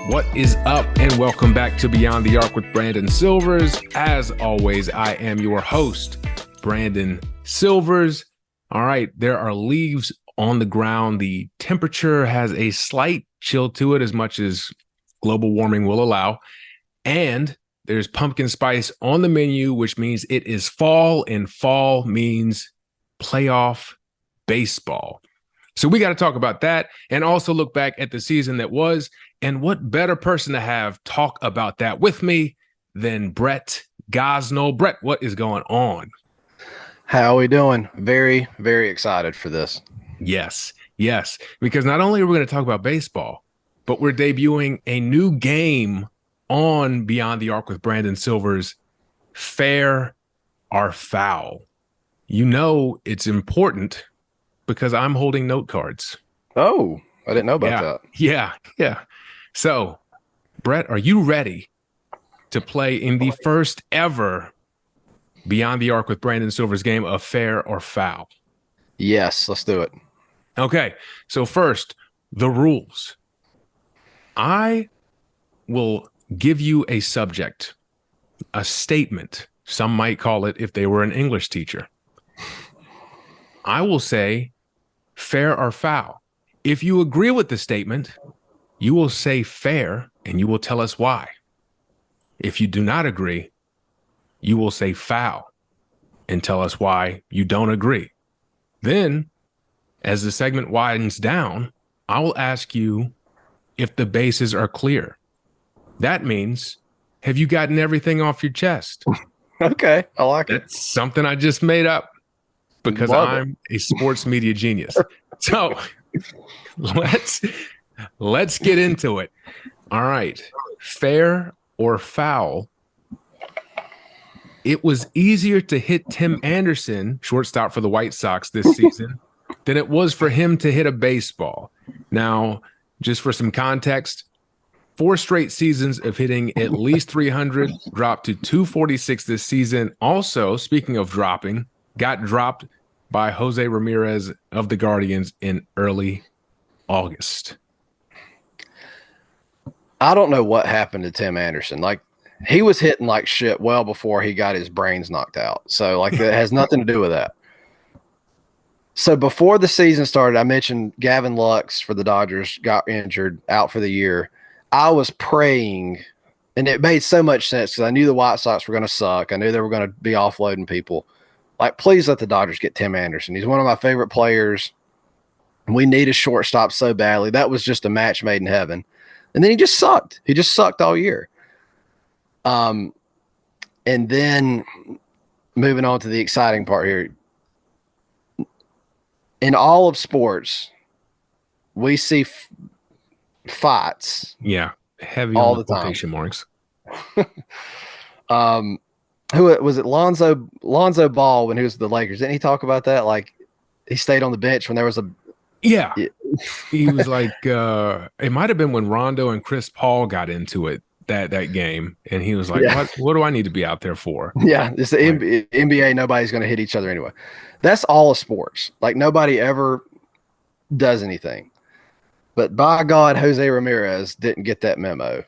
What is up, and welcome back to Beyond the Arc with Brandon Silvers. As always, I am your host, Brandon Silvers. All right, there are leaves on the ground. The temperature has a slight chill to it, as much as global warming will allow. And there's pumpkin spice on the menu, which means it is fall, and fall means playoff baseball. So we got to talk about that and also look back at the season that was. And what better person to have talk about that with me than Brett Gosnell? Brett, what is going on? How are we doing? Very, very excited for this. Yes, because not only are we going to talk about baseball, but we're debuting a new game on Beyond the Arc with Brandon Silvers, Fair or Foul. You know it's important because I'm holding note cards. Oh, I didn't know about that. Yeah. So, Brett, are you ready to play in the first ever Beyond the Arc with Brandon Silvers game of Fair or Foul? Yes, let's do it. Okay, so first, the rules. I will give you a subject, a statement. Some might call it, if they were an English teacher. I will say fair or foul. If you agree with the statement, you will say fair and you will tell us why. If you do not agree, you will say foul and tell us why you don't agree. Then, as the segment winds down, I will ask you if the bases are clear. That means, have you gotten everything off your chest? Okay, I like it. That's something I just made up because I'm a sports media genius. So let's get into it. All right. Fair or foul? It was easier to hit Tim Anderson, shortstop for the White Sox this season, than it was for him to hit a baseball. Now, just for some context, 4 straight seasons of hitting at least 300, dropped to 246 this season. Also, speaking of dropping, got dropped by Jose Ramirez of the Guardians in early August. I don't know what happened to Tim Anderson. Like, he was hitting like shit well before he got his brains knocked out. So, like, it has nothing to do with that. So, before the season started, I mentioned Gavin Lux for the Dodgers got injured, out for the year. I was praying, and it made so much sense because I knew the White Sox were going to suck. I knew they were going to be offloading people. Like, please let the Dodgers get Tim Anderson. He's one of my favorite players. We need a shortstop so badly. That was just a match made in heaven. And then he just sucked. He just sucked all year. And then moving on to the exciting part here. In all of sports, we see fights. Yeah, heavy all on the quotation marks. Who was it? Lonzo Ball, when he was with the Lakers. Didn't he talk about that? Like, he stayed on the bench when there was a he was like it might have been when Rondo and Chris Paul got into it that game, and he was like, what do I need to be out there for? Yeah, it's the NBA. Nobody's going to hit each other anyway. That's all of sports. Like, nobody ever does anything. But by God, Jose Ramirez didn't get that memo.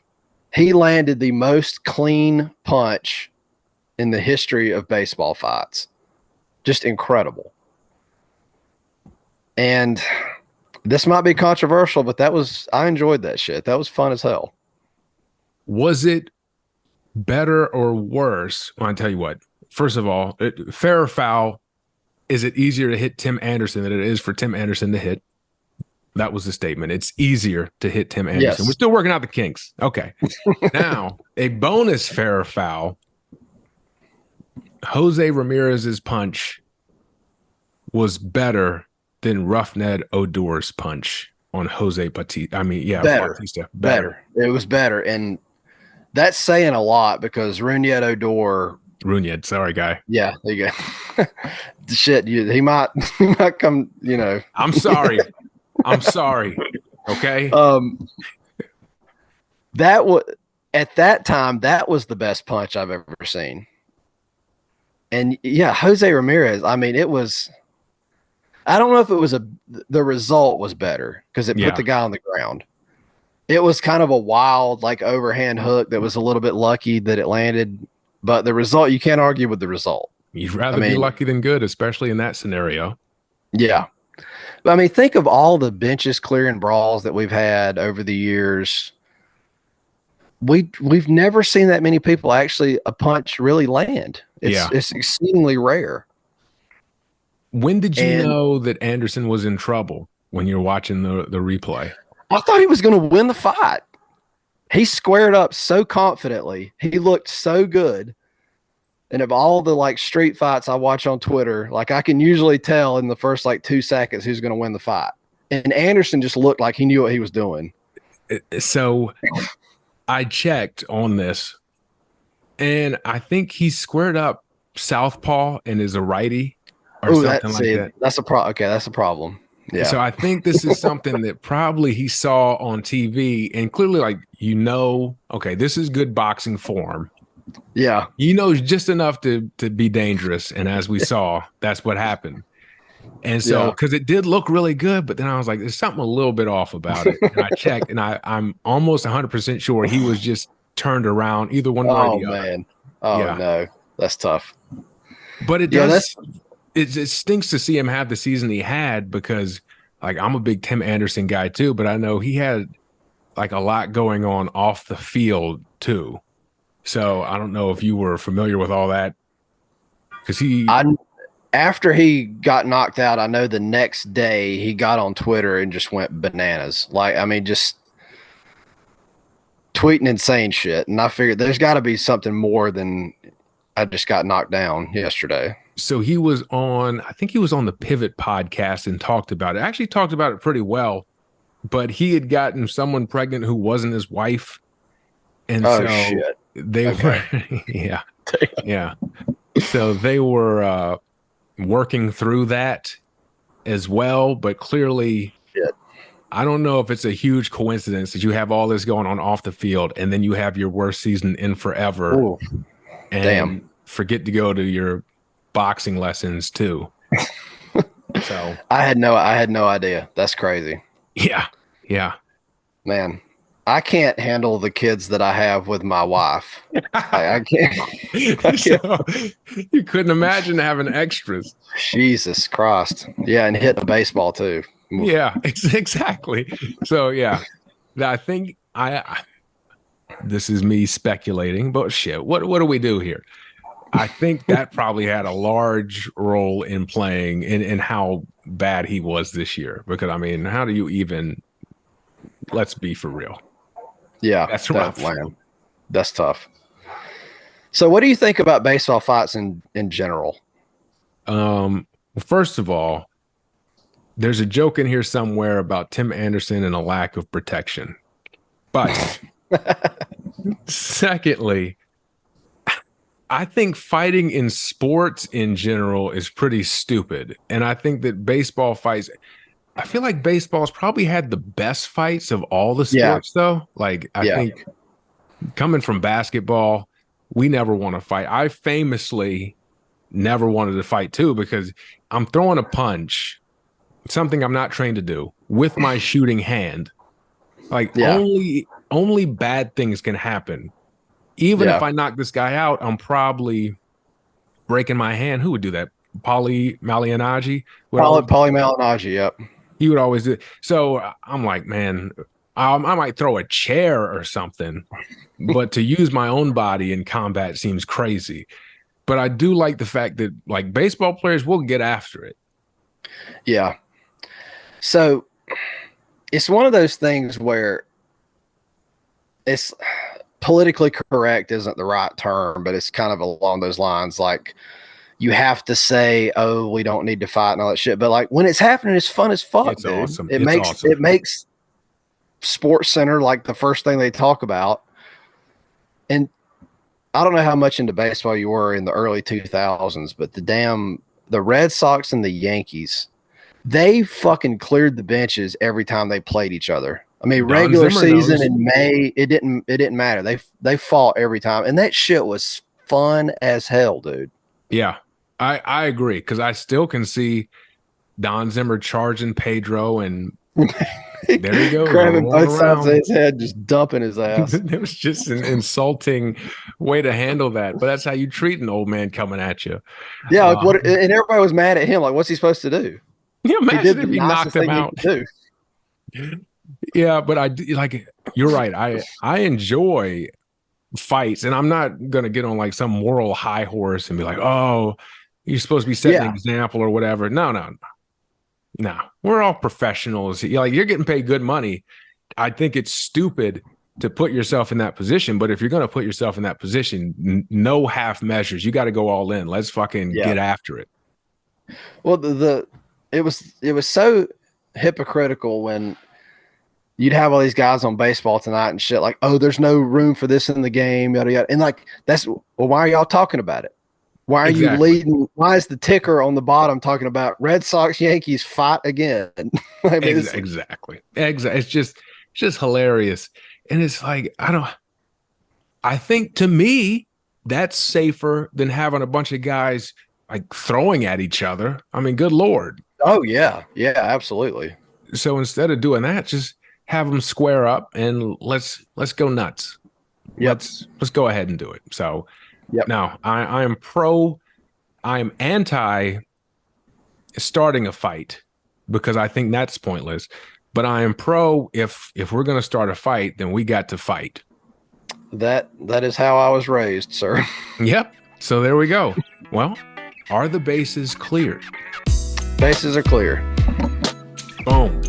He landed the most clean punch in the history of baseball fights. Just incredible. And this might be controversial, but I enjoyed that shit. That was fun as hell. Was it better or worse? Well, I'll tell you what. First of all, fair or foul, is it easier to hit Tim Anderson than it is for Tim Anderson to hit? That was the statement. It's easier to hit Tim Anderson. Yes. We're still working out the kinks. Okay. Now, a bonus fair or foul. Jose Ramirez's punch was better than Roughneck Odor's punch on Jose Bautista. Bautista. Better. It was better. And that's saying a lot because Rougned Odor. Sorry, guy. Yeah, there you go. Shit, he might come, I'm sorry. Okay. That was, at that time, that was the best punch I've ever seen. And yeah, Jose Ramirez, I mean, it was, I don't know if it was the result was better because it put the guy on the ground. It was kind of a wild, like overhand hook that was a little bit lucky that it landed, but the result, you can't argue with the result. You'd I rather be mean, lucky than good, especially in that scenario. yeah. But I mean, think of all the benches clearing brawls that we've had over the years. We've never seen that many people actually a punch really land. Yeah. It's exceedingly rare. When did you And know that Anderson was in trouble when you're watching the replay? I thought he was going to win the fight. He squared up so confidently. He looked so good. And of all the like street fights I watch on Twitter, like I can usually tell in the first like 2 seconds who's going to win the fight. And Anderson just looked like he knew what he was doing. So I checked on this, and I think he squared up southpaw and is a righty or Oh, something like that. that's a problem. Okay, that's a problem. Yeah. So I think this is something that probably he saw on TV, and clearly, like, okay, this is good boxing form. Yeah. He knows just enough to be dangerous, and as we saw, that's what happened. And so, because it did look really good, but then I was like, there's something a little bit off about it. And I checked, and I'm almost 100% sure he was just turned around either one way or the other. Man. Oh Yeah. no, that's tough. But it does. It stinks to see him have the season he had, because like I'm a big Tim Anderson guy too, but I know he had like a lot going on off the field too. So I don't know if you were familiar with all that, because after he got knocked out, I know the next day he got on Twitter and just went bananas. Like, I mean, just tweeting insane shit. And I figured there's got to be something more than I just got knocked down yesterday. So he was on, I think he was on the Pivot podcast and talked about it. Actually talked about it pretty well, but he had gotten someone pregnant who wasn't his wife. And shit. They were, yeah. Yeah. So they were working through that as well, but clearly, I don't know if it's a huge coincidence that you have all this going on off the field and then you have your worst season in forever. Ooh, and forget to go to your boxing lessons too. So I had no idea. That's crazy. Yeah. Man, I can't handle the kids that I have with my wife. I can't. So, you couldn't imagine having extras. Jesus Christ. Yeah, and hitting a baseball too. Yeah, exactly. So yeah, I think this is me speculating, but shit, what do we do here? I think that probably had a large role in playing in how bad he was this year. Because I mean, how do you even? Let's be for real. Yeah, that's rough. That's tough. So, what do you think about baseball fights in general? First of all, there's a joke in here somewhere about Tim Anderson and a lack of protection. But secondly, I think fighting in sports in general is pretty stupid. And I think that baseball fights, I feel like baseball's probably had the best fights of all the sports, though. Like, I think coming from basketball, we never want to fight. I famously never wanted to fight, too, because I'm throwing a punch, something I'm not trained to do, with my shooting hand. Like, only bad things can happen. Even if I knock this guy out, I'm probably breaking my hand. Who would do that? Paulie Malignaggi? Paulie Malignaggi, yep. He would always do it. So I'm like, man, I might throw a chair or something, but to use my own body in combat seems crazy. But I do like the fact that, like, baseball players will get after it. Yeah. So it's one of those things where it's politically correct isn't the right term, but it's kind of along those lines. Like, you have to say, "Oh, we don't need to fight" and all that shit. But like when it's happening, it's fun as fuck, it's dude. Awesome. It makes Sports Center like the first thing they talk about. And I don't know how much into baseball you were in the early 2000s, but the Red Sox and the Yankees, they fucking cleared the benches every time they played each other. I mean, regular season in May, it didn't matter. They fought every time, and that shit was fun as hell, dude. Yeah, I agree, because I still can see Don Zimmer charging Pedro and There he goes, Grabbing rolling both sides of around. his head, just dumping his ass. It was just an insulting way to handle that, but that's how you treat an old man coming at you. Yeah, like Uh, what? And everybody was mad at him. Like, what's he supposed to do? you He imagine did the if he knocked nicest him thing he out. could do. Yeah, but like you're right. I enjoy fights, and I'm not gonna get on like some moral high horse and be like, oh, you're supposed to be setting an Yeah, example or whatever. No, no, no. We're all professionals. Like you're getting paid good money. I think it's stupid to put yourself in that position. But if you're going to put yourself in that position, no half measures. You got to go all in. Let's fucking yeah. get after it. Well, it was so hypocritical when you'd have all these guys on Baseball Tonight and shit like, oh, there's no room for this in the game, yada yada. And like that's well, why are y'all talking about it? Why are you Exactly. leading? Why is the ticker on the bottom talking about Red Sox Yankees fight again? I mean, Exactly. It's just hilarious. And it's like, I think to me, that's safer than having a bunch of guys like throwing at each other. I mean, good Lord. oh yeah, yeah, absolutely. So instead of doing that, just have them square up and let's go nuts. Yep. Let's go ahead and do it. So Yep. now I am anti starting a fight because I think that's pointless. But I am pro if we're gonna start a fight, then we got to fight. That is how I was raised, sir. Yep. So there we go. Well, are the bases cleared? Bases are clear. Boom.